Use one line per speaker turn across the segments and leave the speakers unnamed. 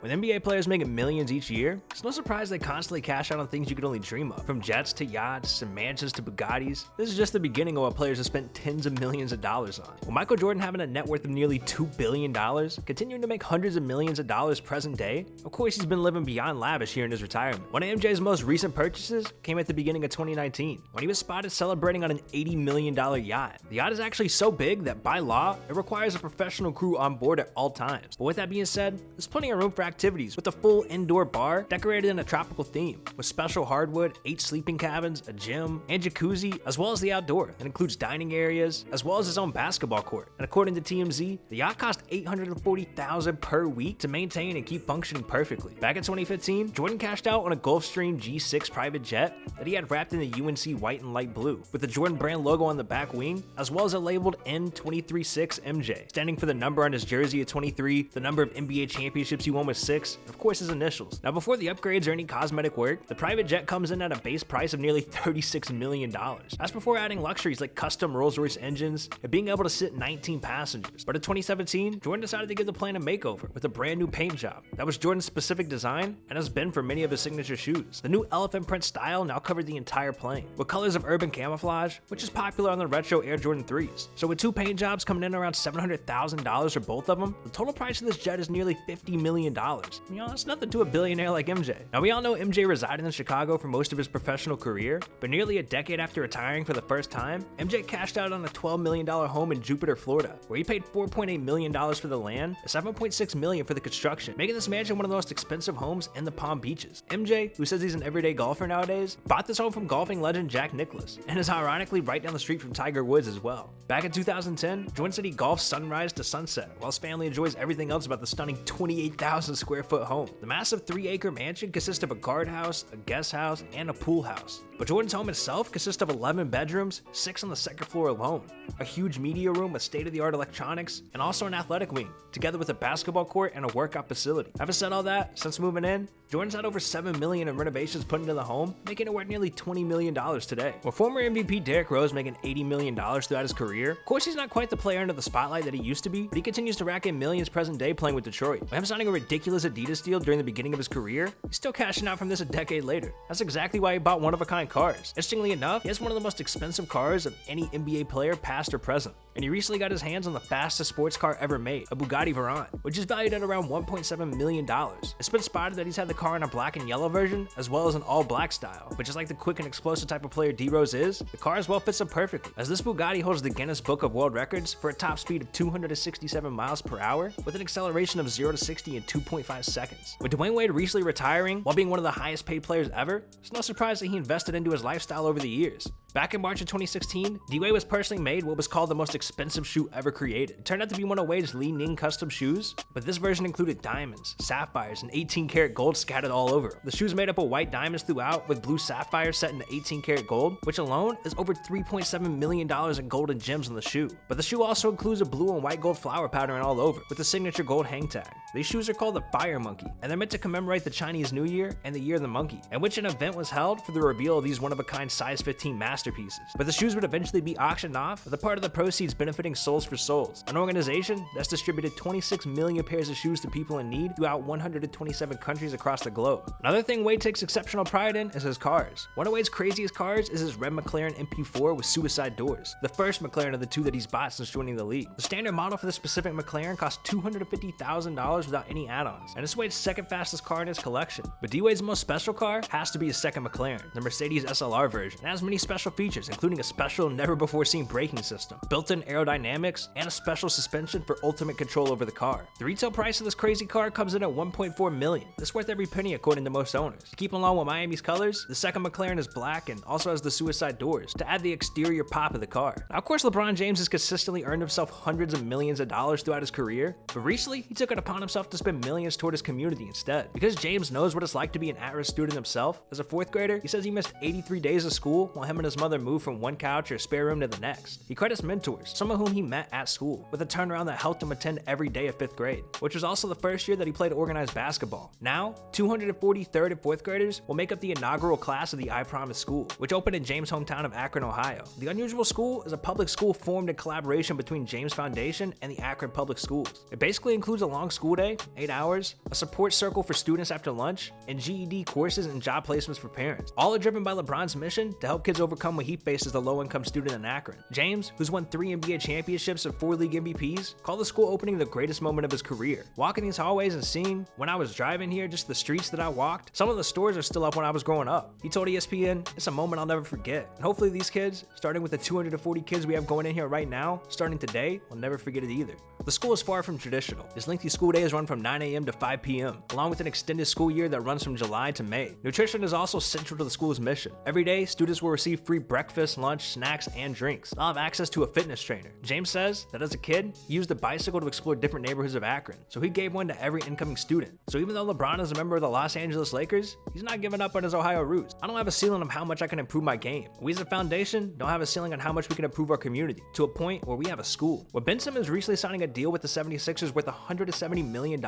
With NBA players making millions each year, it's no surprise they constantly cash out on things you could only dream of. From jets to yachts to mansions to Bugattis, this is just the beginning of what players have spent tens of millions of dollars on. With Michael Jordan having a net worth of nearly $2 billion, continuing to make hundreds of millions of dollars present day, of course he's been living beyond lavish here in his retirement. One of MJ's most recent purchases came at the beginning of 2019, when he was spotted celebrating on an $80 million yacht. The yacht is actually so big that by law, it requires a professional crew on board at all times. But with that being said, there's plenty of room for activities, with a full indoor bar decorated in a tropical theme, with special hardwood, 8 sleeping cabins, a gym, and jacuzzi, as well as the outdoor. It includes dining areas, as well as his own basketball court. And according to TMZ, the yacht cost $840,000 per week to maintain and keep functioning perfectly. Back in 2015, Jordan cashed out on a Gulfstream G6 private jet that he had wrapped in the UNC white and light blue, with the Jordan brand logo on the back wing, as well as a labeled N236 MJ, standing for the number on his jersey at 23, the number of NBA championships he won with 6, and of course his initials. Now, before the upgrades or any cosmetic work, the private jet comes in at a base price of nearly $36 million. That's before adding luxuries like custom Rolls-Royce engines and being able to sit 19 passengers. But in 2017, Jordan decided to give the plane a makeover with a brand new paint job. That was Jordan's specific design and has been for many of his signature shoes. The new elephant print style now covered the entire plane, with colors of urban camouflage, which is popular on the retro Air Jordan 3s. So with 2 paint jobs coming in around $700,000 for both of them, the total price of this jet is nearly $50 million. You know, that's nothing to a billionaire like MJ. Now, we all know MJ resided in Chicago for most of his professional career, but nearly a decade after retiring for the first time, MJ cashed out on a $12 million home in Jupiter, Florida, where he paid $4.8 million for the land and $7.6 million for the construction, making this mansion one of the most expensive homes in the Palm Beaches. MJ, who says he's an everyday golfer nowadays, bought this home from golfing legend Jack Nicklaus, and is ironically right down the street from Tiger Woods as well. Back in 2010, Jordan said he golfs sunrise to sunset, while his family enjoys everything else about the stunning 28,000 square foot home. The massive 3-acre mansion consists of a guardhouse, a guest house, and a pool house. But Jordan's home itself consists of 11 bedrooms, 6 on the second floor alone, a huge media room with state-of-the-art electronics, and also an athletic wing, together with a basketball court and a workout facility. Having said all that, since moving in, Jordan's had over $7 million in renovations put into the home, making it worth nearly $20 million today. With former MVP Derrick Rose making $80 million throughout his career, of course he's not quite the player under the spotlight that he used to be, but he continues to rack in millions present day playing with Detroit. With him signing a ridiculous Adidas deal during the beginning of his career, he's still cashing out from this a decade later. That's exactly why he bought one-of-a-kind cars. Interestingly enough, he has one of the most expensive cars of any NBA player past or present, and he recently got his hands on the fastest sports car ever made, a Bugatti Veyron, which is valued at around $1.7 million. It's been spotted that he's had the car in a black and yellow version, as well as an all-black style, but just like the quick and explosive type of player D-Rose is, the car as well fits him perfectly, as this Bugatti holds the Guinness Book of World Records for a top speed of 267 miles per hour with an acceleration of 0 to 60 in 2.5 seconds. With Dwayne Wade recently retiring while being one of the highest paid players ever, it's no surprise that he invested into his lifestyle over the years. Back in March of 2016, D-Wade was personally made what was called the most expensive shoe ever created. It turned out to be one of Wade's Li-Ning custom shoes, but this version included diamonds, sapphires, and 18-karat gold scattered all over. The shoe's made up of white diamonds throughout, with blue sapphires set into 18-karat gold, which alone is over $3.7 million in gold and gems on the shoe. But the shoe also includes a blue and white gold flower pattern all over, with the signature gold hang tag. These shoes are called the Fire Monkey, and they're meant to commemorate the Chinese New Year and the Year of the Monkey, in which an event was held for the reveal of these one-of-a-kind size 15 masterpieces. But the shoes would eventually be auctioned off, with a part of the proceeds benefiting Souls for Souls, an organization that's distributed 26 million pairs of shoes to people in need throughout 127 countries across the globe. Another thing Wade takes exceptional pride in is his cars. One of Wade's craziest cars is his red McLaren MP4 with suicide doors, the first McLaren of the 2 that he's bought since joining the league. The standard model for this specific McLaren cost $250,000 without any add-ons, and it's Wade's second fastest car in his collection. But D-Wade's most special car has to be his second McLaren, the Mercedes SLR version. It has many special features, including a special never-before-seen braking system, built-in aerodynamics, and a special suspension for ultimate control over the car. The retail price of this crazy car comes in at $1.4 million. It's worth every penny according to most owners. To keep along with Miami's colors, the second McLaren is black and also has the suicide doors to add the exterior pop of the car. Now, of course, LeBron James has consistently earned himself hundreds of millions of dollars throughout his career, but recently he took it upon himself to spend millions toward his community instead. Because James knows what it's like to be an at-risk student himself, as a 4th grader, he says he missed 83 days of school while him and his mother mother move from one couch or spare room to the next. He credits mentors, some of whom he met at school, with a turnaround that helped him attend every day of 5th grade, which was also the first year that he played organized basketball. Now, 240 3rd and 4th graders will make up the inaugural class of the I Promise School, which opened in James' hometown of Akron, Ohio. The Unusual School is a public school formed in collaboration between James Foundation and the Akron Public Schools. It basically includes a long school day, 8 hours, a support circle for students after lunch, and GED courses and job placements for parents. All are driven by LeBron's mission to help kids overcome what he faces as a low-income student in Akron. James, who's won 3 NBA championships and 4 league MVPs, called the school opening the greatest moment of his career. Walking these hallways and seeing, when I was driving here, just the streets that I walked, some of the stores are still up when I was growing up. He told ESPN, "It's a moment I'll never forget." And hopefully these kids, starting with the 240 kids we have going in here right now, starting today, will never forget it either. The school is far from traditional. Its lengthy school days run from 9 a.m. to 5 p.m., along with an extended school year that runs from July to May. Nutrition is also central to the school's mission. Every day, students will receive free breakfast, lunch, snacks, and drinks. They'll have access to a fitness trainer. James says that as a kid, he used a bicycle to explore different neighborhoods of Akron, so he gave one to every incoming student. So even though LeBron is a member of the Los Angeles Lakers, he's not giving up on his Ohio roots. "I don't have a ceiling on how much I can improve my game. We as a foundation don't have a ceiling on how much we can improve our community, to a point where we have a school." With Ben Simmons recently signing a deal with the 76ers worth $170 million,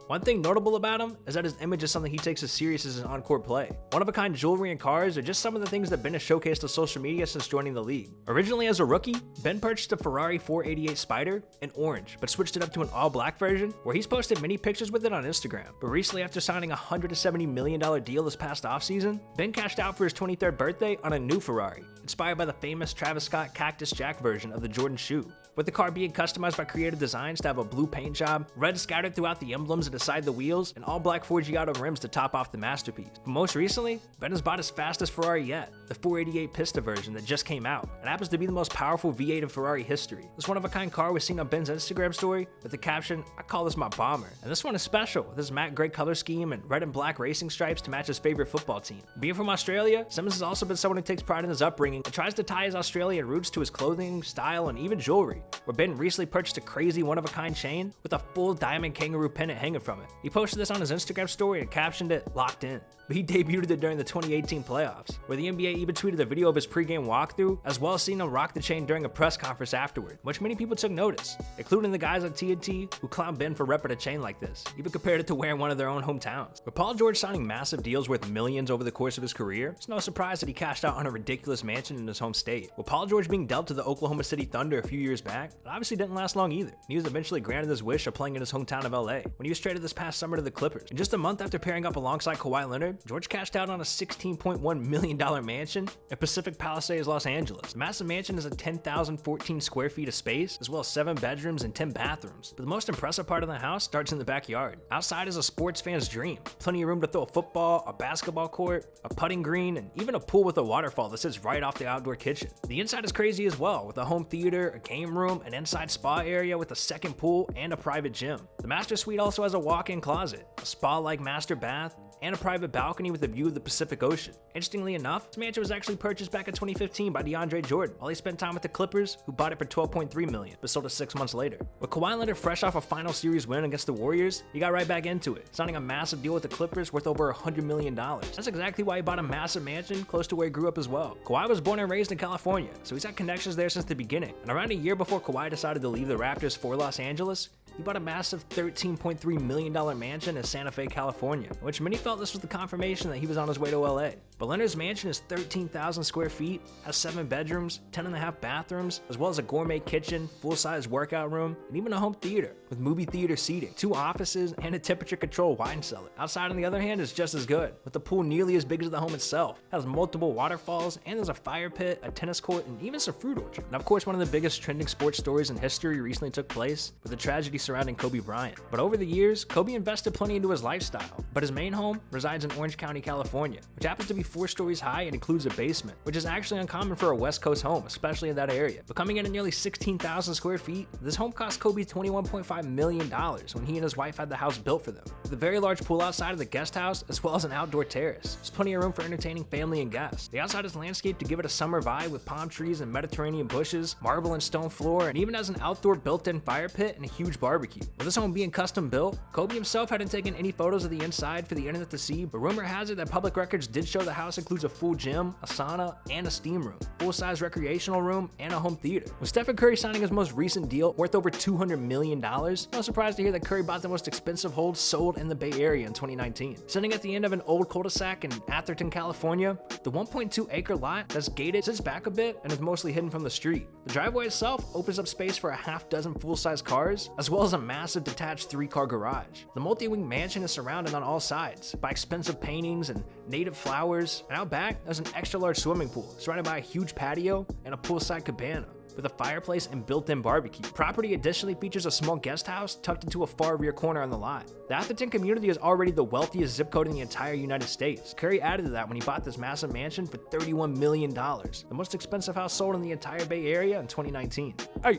one thing notable about him is that his image is something he takes as serious as his on-court play. One-of-a-kind jewelry and cars are just some of the things that Ben has showcased on social media since joining the league. Originally as a rookie, Ben purchased a Ferrari 488 Spider in orange, but switched it up to an all-black version, where he's posted many pictures with it on Instagram. But recently, after signing a $170 million deal this past offseason, Ben cashed out for his 23rd birthday on a new Ferrari, inspired by the famous Travis Scott Cactus Jack version of the Jordan shoe. With the car being customized by Creative Designs to have a blue paint job, red scattered throughout the emblems and beside the wheels, and all black Forgiato rims to top off the masterpiece. But most recently, Ben has bought his fastest Ferrari yet, the 488 Pista version that just came out. It happens to be the most powerful V8 in Ferrari history. This one-of-a-kind car was seen on Ben's Instagram story with the caption, "I call this my bomber." And this one is special, with his matte gray color scheme and red and black racing stripes to match his favorite football team. Being from Australia, Simmons has also been someone who takes pride in his upbringing and tries to tie his Australian roots to his clothing, style, and even jewelry, where Ben recently purchased a crazy one-of-a-kind chain with a full diamond kangaroo pennant hanging from it. He posted this on his Instagram story and captioned it, "Locked in." But he debuted it during the 2018 playoffs, where the NBA even tweeted a video of his pregame walkthrough, as well as seeing him rock the chain during a press conference afterward, which many people took notice, including the guys on TNT who clowned Ben for repping a chain like this, even compared it to wearing one of their own hometowns. With Paul George signing massive deals worth millions over the course of his career, it's no surprise that he cashed out on a ridiculous mansion in his home state. With Paul George being dealt to the Oklahoma City Thunder a few years back, it obviously didn't last long either. He was eventually granted his wish of playing in his hometown of LA when he was traded this past summer to the Clippers. And just a month after pairing up alongside Kawhi Leonard, George cashed out on a $16.1 million mansion in Pacific Palisades, Los Angeles. The massive mansion is a 10,014 square feet of space, as well as 7 bedrooms and 10 bathrooms. But the most impressive part of the house starts in the backyard. Outside is a sports fan's dream. Plenty of room to throw a football, a basketball court, a putting green, and even a pool with a waterfall that sits right off the outdoor kitchen. The inside is crazy as well, with a home theater, a game room, an inside spa area with a second pool, and a private gym. The master suite also has a walk-in closet, a spa-like master bath, and a private balcony with a view of the Pacific Ocean. Interestingly enough, this mansion was actually purchased back in 2015 by DeAndre Jordan, while he spent time with the Clippers, who bought it for $12.3 million, but sold it 6 months later. With Kawhi Leonard fresh off a final series win against the Warriors, he got right back into it, signing a massive deal with the Clippers worth over $100 million. That's exactly why he bought a massive mansion close to where he grew up as well. Kawhi was born and raised in California, so he's had connections there since the beginning. And around a year before Kawhi decided to leave the Raptors for Los Angeles, he bought a massive $13.3 million mansion in Santa Fe, California, which many felt this was the confirmation that he was on his way to LA. But Leonard's mansion is 13,000 square feet, has 7 bedrooms, 10.5 bathrooms, as well as a gourmet kitchen, full-size workout room, and even a home theater with movie theater seating, 2 offices, and a temperature-controlled wine cellar. Outside, on the other hand, is just as good, with the pool nearly as big as the home itself. It has multiple waterfalls, and there's a fire pit, a tennis court, and even some fruit orchard. And of course, one of the biggest trending sports stories in history recently took place with the tragedy surrounding Kobe Bryant. But over the years, Kobe invested plenty into his lifestyle, but his main home resides in Orange County, California, which happens to be 4 stories high and includes a basement, which is actually uncommon for a West Coast home, especially in that area. But coming in at nearly 16,000 square feet, this home cost Kobe $21.5 million when he and his wife had the house built for them. With a very large pool outside of the guest house, as well as an outdoor terrace, there's plenty of room for entertaining family and guests. The outside is landscaped to give it a summer vibe with palm trees and Mediterranean bushes, marble and stone floor, and even has an outdoor built-in fire pit and a huge barbecue. With this home being custom built, Kobe himself hadn't taken any photos of the inside inside for the internet to see, but rumor has it that public records did show the house includes a full gym, a sauna, and a steam room, full-size recreational room, and a home theater. With Stephen Curry signing his most recent deal worth over $200 million, no surprise to hear that Curry bought the most expensive hold sold in the Bay Area in 2019. Sitting at the end of an old cul-de-sac in Atherton, California, the 1.2-acre lot that's gated sits back a bit and is mostly hidden from the street. The driveway itself opens up space for a half dozen full-size cars, as well as a massive detached 3-car garage. The multi-wing mansion is surrounded on all sides by expensive paintings and native flowers, and out back there's an extra-large swimming pool surrounded by a huge patio and a poolside cabana with a fireplace and built-in barbecue. Property additionally features a small guest house tucked into a far rear corner on the lot. The Atherton community is already the wealthiest zip code in the entire United States. Curry added to that when he bought this massive mansion for $31 million, the most expensive house sold in the entire Bay Area in 2019. Hey,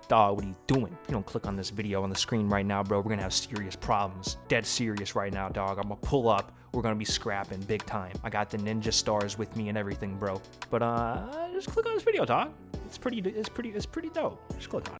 dog, what are you doing? If you don't click on this video on the screen right now, bro, we're gonna have serious problems. Dead serious right now, dog. I'm gonna pull up. We're gonna be scrapping big time. I got the ninja stars with me and everything, bro. But just click on this video, dog. It's pretty dope. Just click on it.